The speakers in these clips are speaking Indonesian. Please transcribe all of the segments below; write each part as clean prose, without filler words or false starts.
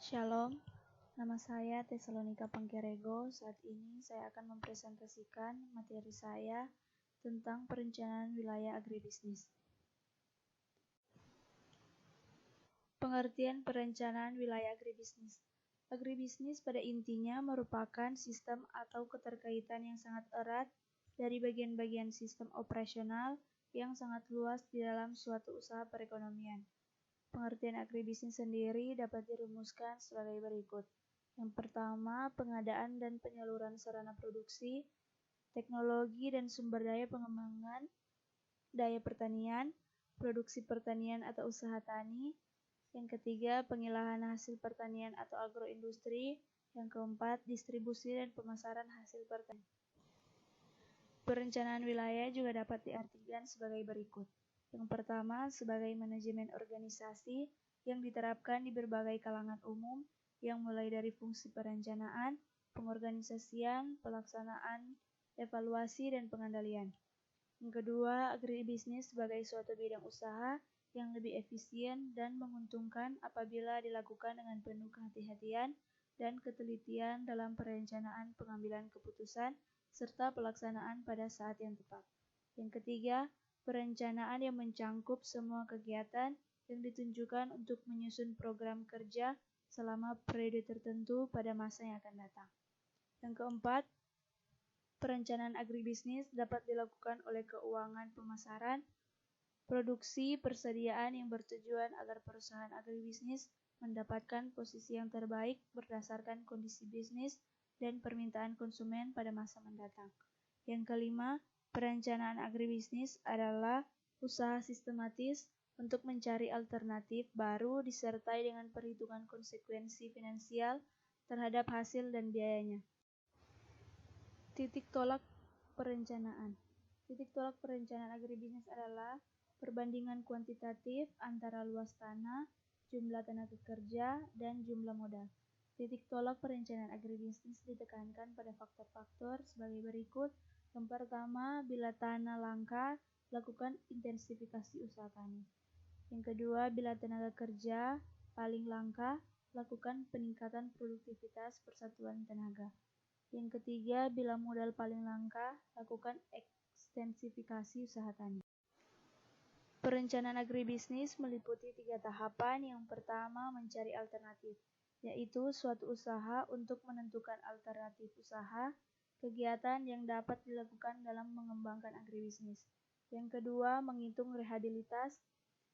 Shalom, nama saya Tesalonika Pangkerego. Saat ini saya akan mempresentasikan materi saya tentang perencanaan wilayah agribisnis. Pengertian perencanaan wilayah agribisnis. Agribisnis pada intinya merupakan sistem atau keterkaitan yang sangat erat dari bagian-bagian sistem operasional yang sangat luas di dalam suatu usaha perekonomian. Pengertian agribisnis sendiri dapat dirumuskan sebagai berikut. Yang pertama, pengadaan dan penyaluran sarana produksi, teknologi dan sumber daya pengembangan, daya pertanian, produksi pertanian atau usaha tani. Yang ketiga, pengilahan hasil pertanian atau agroindustri. Yang keempat, distribusi dan pemasaran hasil pertanian. Perencanaan wilayah juga dapat diartikan sebagai berikut. Yang pertama, sebagai manajemen organisasi yang diterapkan di berbagai kalangan umum, yang mulai dari fungsi perencanaan, pengorganisasian, pelaksanaan, evaluasi, dan pengendalian. Yang kedua, agribisnis sebagai suatu bidang usaha yang lebih efisien dan menguntungkan apabila dilakukan dengan penuh kehati-hatian dan ketelitian dalam perencanaan pengambilan keputusan serta pelaksanaan pada saat yang tepat. Yang ketiga, perencanaan yang mencangkup semua kegiatan yang ditunjukkan untuk menyusun program kerja selama periode tertentu pada masa yang akan datang. Yang keempat, perencanaan agribisnis dapat dilakukan oleh keuangan pemasaran, produksi, persediaan yang bertujuan agar perusahaan agribisnis mendapatkan posisi yang terbaik berdasarkan kondisi bisnis dan permintaan konsumen pada masa mendatang. Yang kelima, perencanaan agribisnis adalah usaha sistematis untuk mencari alternatif baru disertai dengan perhitungan konsekuensi finansial terhadap hasil dan biayanya. Titik tolak perencanaan. Titik tolak perencanaan agribisnis adalah perbandingan kuantitatif antara luas tanah, jumlah tenaga kerja, dan jumlah modal. Titik tolak perencanaan agribisnis ditekankan pada faktor-faktor sebagai berikut. Yang pertama, bila tanah langka, lakukan intensifikasi usaha tani. Yang kedua, bila tenaga kerja paling langka, lakukan peningkatan produktivitas persatuan tenaga. Yang ketiga, bila modal paling langka, lakukan ekstensifikasi usaha tani. Perencanaan agribisnis meliputi 3 tahapan. Yang pertama, mencari alternatif, yaitu suatu usaha untuk menentukan alternatif usaha, kegiatan yang dapat dilakukan dalam mengembangkan agribisnis. Yang kedua, menghitung rehabilitas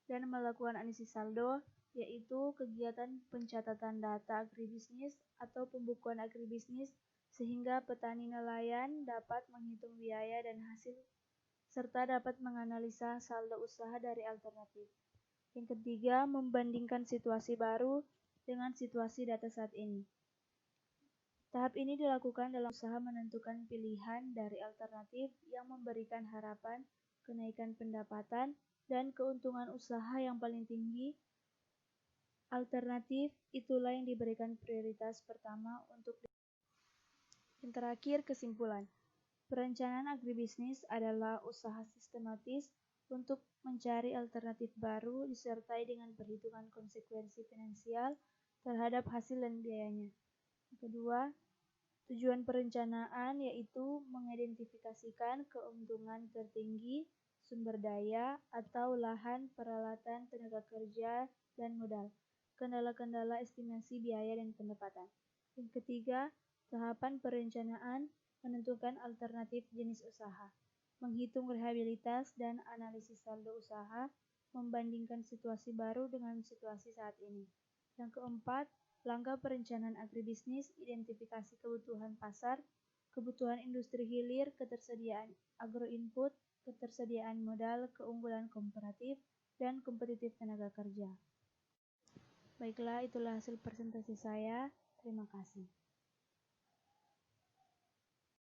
dan melakukan analisis saldo, yaitu kegiatan pencatatan data agribisnis atau pembukuan agribisnis sehingga petani nelayan dapat menghitung biaya dan hasil serta dapat menganalisa saldo usaha dari alternatif. Yang ketiga, membandingkan situasi baru dengan situasi data saat ini. Tahap ini dilakukan dalam usaha menentukan pilihan dari alternatif yang memberikan harapan kenaikan pendapatan dan keuntungan usaha yang paling tinggi. Alternatif itulah yang diberikan prioritas pertama untuk. Yang terakhir, kesimpulan. Perencanaan agribisnis adalah usaha sistematis untuk mencari alternatif baru disertai dengan perhitungan konsekuensi finansial terhadap hasil dan biayanya. Kedua, tujuan perencanaan yaitu mengidentifikasikan keuntungan tertinggi, sumber daya atau lahan, peralatan, tenaga kerja, dan modal, kendala-kendala estimasi biaya dan pendapatan. Yang ketiga, tahapan perencanaan menentukan alternatif jenis usaha, menghitung rehabilitas dan analisis saldo usaha, membandingkan situasi baru dengan situasi saat ini. Yang keempat, langkah perencanaan agribisnis, identifikasi kebutuhan pasar, kebutuhan industri hilir, ketersediaan agroinput, ketersediaan modal, keunggulan komparatif, dan kompetitif tenaga kerja. Baiklah, itulah hasil presentasi saya. Terima kasih.